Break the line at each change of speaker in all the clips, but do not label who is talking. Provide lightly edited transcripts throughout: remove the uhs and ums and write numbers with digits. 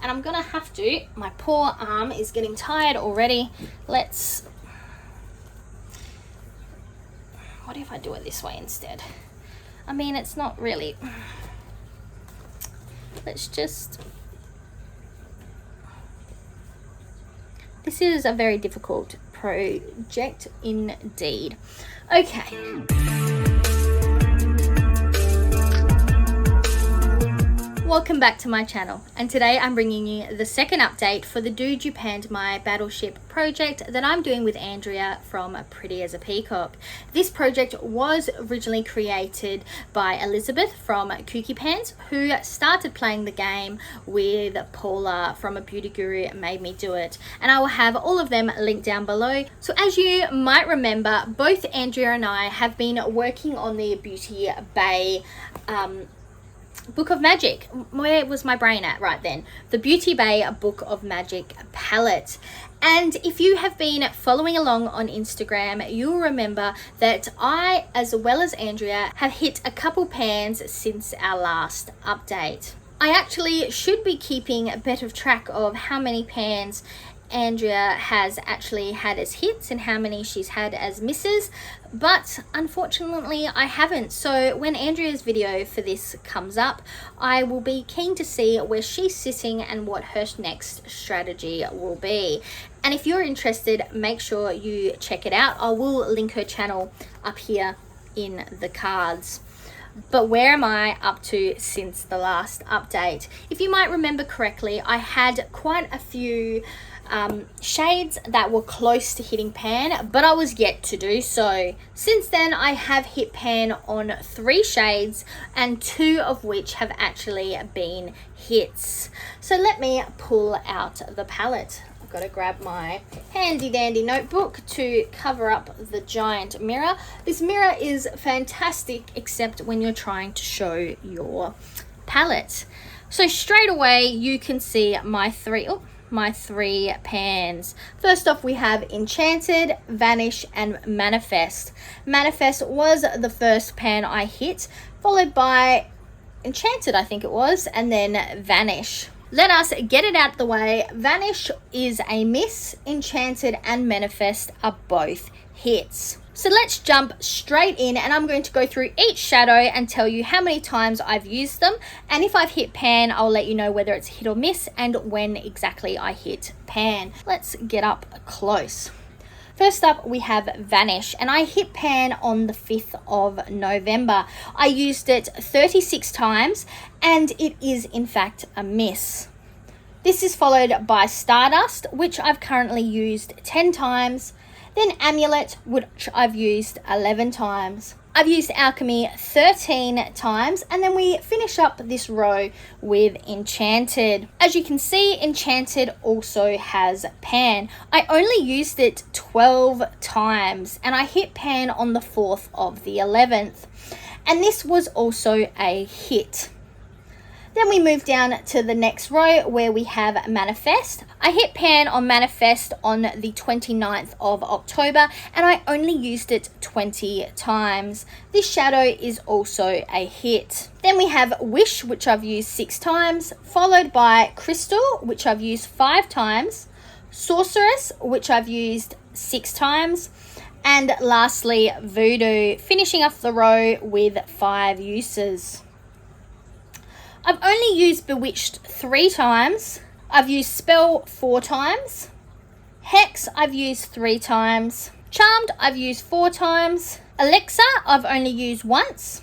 and I'm gonna have to, my poor arm is getting tired already. What if I do it this way instead? I mean, it's not really, let's just, this is a very difficult project indeed. Okay. Welcome back to my channel, and today I'm bringing you the second update for the Do Japanned My Battleship project that I'm doing with Andrea from Pretty as a Peacock. This project was originally created by Elizabeth from Kookypans, who started playing the game with Paula from ABeautyGuruMadeMeDoIt, and I will have all of them linked down below. So as you might remember, both Andrea and I have been working on the Beauty Bay Book of Magic. Where was my brain at right then? The Beauty Bay Book of Magic palette. And if you have been following along on Instagram, you'll remember that I, as well as Andrea, have hit a couple pans since our last update. I actually should be keeping a better track of how many pans Andrea has actually had as hits and how many she's had as misses, but unfortunately I haven't. So when Andrea's video for this comes up, I will be keen to see where she's sitting and what her next strategy will be. And if you're interested, make sure you check it out. I will link her channel up here in the cards. But where am I up to since the last update? If you might remember correctly, I had quite a few shades that were close to hitting pan, but I was yet to do so. Since then, I have hit pan on 3 shades, and 2 of which have actually been hits. So let me pull out the palette. I've got to grab my handy dandy notebook to cover up the giant mirror. This mirror is fantastic, except when you're trying to show your palette. So straight away you can see my three pans. First off, we have Enchanted, Vanish, and Manifest. Manifest was the first pan I hit, followed by Enchanted, I think it was, and then Vanish. Let us get it out the way. Vanish is a miss. Enchanted and Manifest are both hits. So let's jump straight in, and I'm going to go through each shadow and tell you how many times I've used them, and if I've hit pan, I'll let you know whether it's hit or miss and when exactly I hit pan. Let's get up close. First up, we have Vanish, and I hit pan on the 5th of November. I used it 36 times, and it is in fact a miss. This is followed by Stardust, which I've currently used 10 times. Then Amulet, which I've used 11 times. I've used Alchemy 13 times, and then we finish up this row with Enchanted. As you can see, Enchanted also has pan. I only used it 12 times, and I hit pan on the 4th of the 11th. And this was also a hit. Then we move down to the next row where we have Manifest. I hit pan on Manifest on the 29th of October, and I only used it 20 times. This shadow is also a hit. Then we have Wish, which I've used 6 times, followed by Crystal, which I've used 5 times, Sorceress, which I've used 6 times, and lastly Voodoo, finishing off the row with 5 uses. I've only used Bewitched 3 times. I've used Spell 4 times. Hex I've used 3 times. Charmed I've used 4 times. Alexa I've only used once.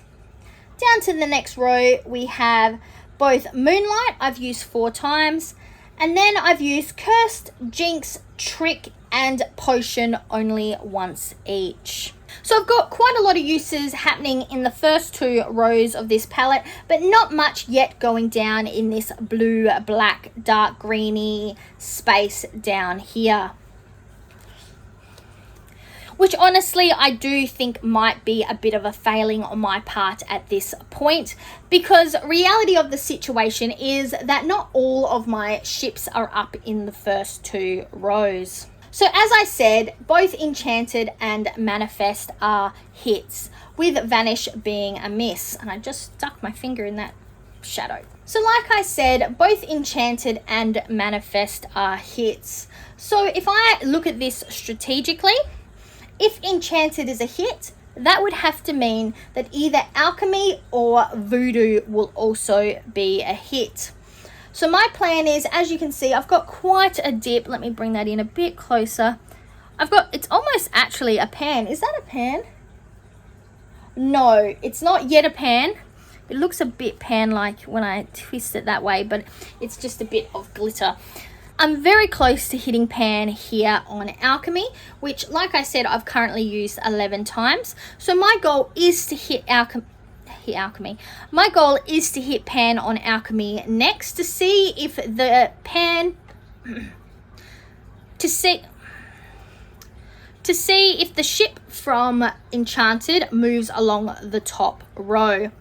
Down to the next row we have both Moonlight I've used 4 times. And then I've used Cursed, Jinx, Trick, and Potion only once each. So I've got quite a lot of uses happening in the first 2 rows of this palette, but not much yet going down in this blue, black, dark greeny space down here. Which honestly I do think might be a bit of a failing on my part at this point, because reality of the situation is that not all of my ships are up in the first 2 rows. So as I said, both Enchanted and Manifest are hits, with Vanish being a miss. And I just stuck my finger in that shadow. So like I said, both Enchanted and Manifest are hits. So if I look at this strategically, if Enchanted is a hit, that would have to mean that either Alchemy or Voodoo will also be a hit. So my plan is, as you can see, I've got quite a dip. Let me bring that in a bit closer. It's almost actually a pan. Is that a pan? No, it's not yet a pan. It looks a bit pan-like when I twist it that way, but it's just a bit of glitter. I'm very close to hitting pan here on Alchemy, which, like I said, I've currently used 11 times. So my goal is to hit Alchemy. My goal is to hit pan on Alchemy next to see if the pan... to see if the ship from Enchanted moves along the top row.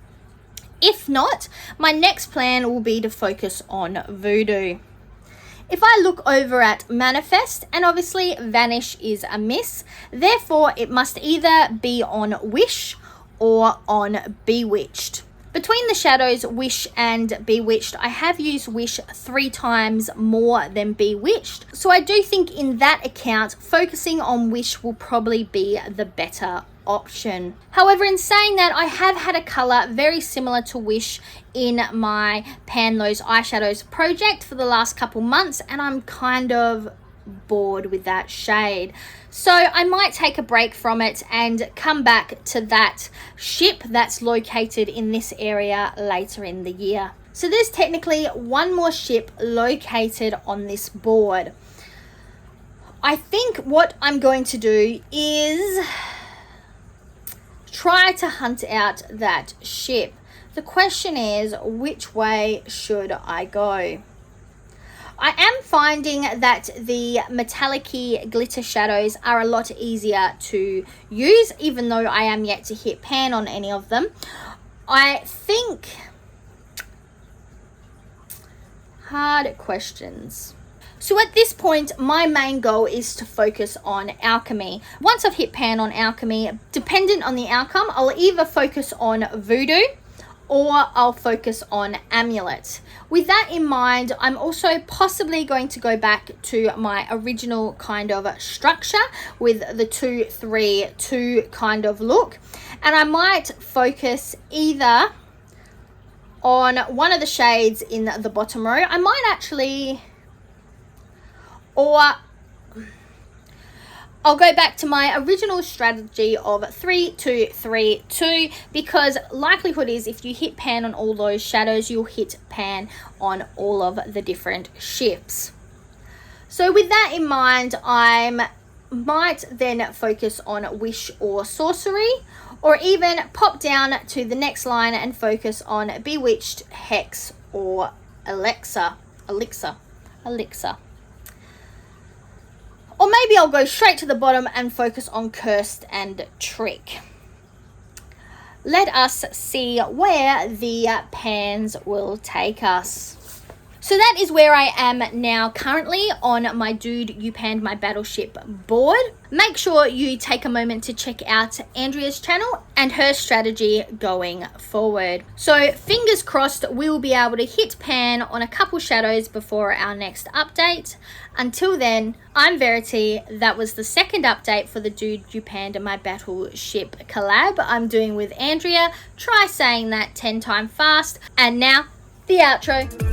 If not, my next plan will be to focus on Voodoo. If I look over at Manifest, and obviously Vanish is a miss, therefore it must either be on Wish or on Bewitched. Between the shadows Wish and Bewitched, I have used Wish 3 times more than Bewitched. So I do think in that account, focusing on Wish will probably be the better option. However, in saying that, I have had a color very similar to Wish in my Pan Those Eyeshadows project for the last couple months, and I'm kind of bored with that shade. So I might take a break from it and come back to that ship that's located in this area later in the year. So there's technically one more ship located on this board. I think what I'm going to do is try to hunt out that ship. The question is, which way should I go? I am finding that the metallic-y glitter shadows are a lot easier to use, even though I am yet to hit pan on any of them. I think... hard questions. So at this point, my main goal is to focus on Alchemy. Once I've hit pan on Alchemy, dependent on the outcome, I'll either focus on Voodoo or I'll focus on Amulet. With that in mind, I'm also possibly going to go back to my original kind of structure with the 2-3-2 kind of look. And I might focus either on one of the shades in the bottom row. I might actually... or I'll go back to my original strategy of 3-2-3-2, because likelihood is if you hit pan on all those shadows, you'll hit pan on all of the different ships. So with that in mind, I might then focus on Wish or Sorcery, or even pop down to the next line and focus on Bewitched, Hex, or Elixir. Or maybe I'll go straight to the bottom and focus on Cursed and Trick. Let us see where the pans will take us. So that is where I am now currently on my Dude You Panned My Battleship board. Make sure you take a moment to check out Andrea's channel and her strategy going forward. So fingers crossed we will be able to hit pan on a couple shadows before our next update. Until then, I'm Verity. That was the second update for the Dude You Panned My Battleship collab I'm doing with Andrea. Try saying that 10 times fast. And now, the outro.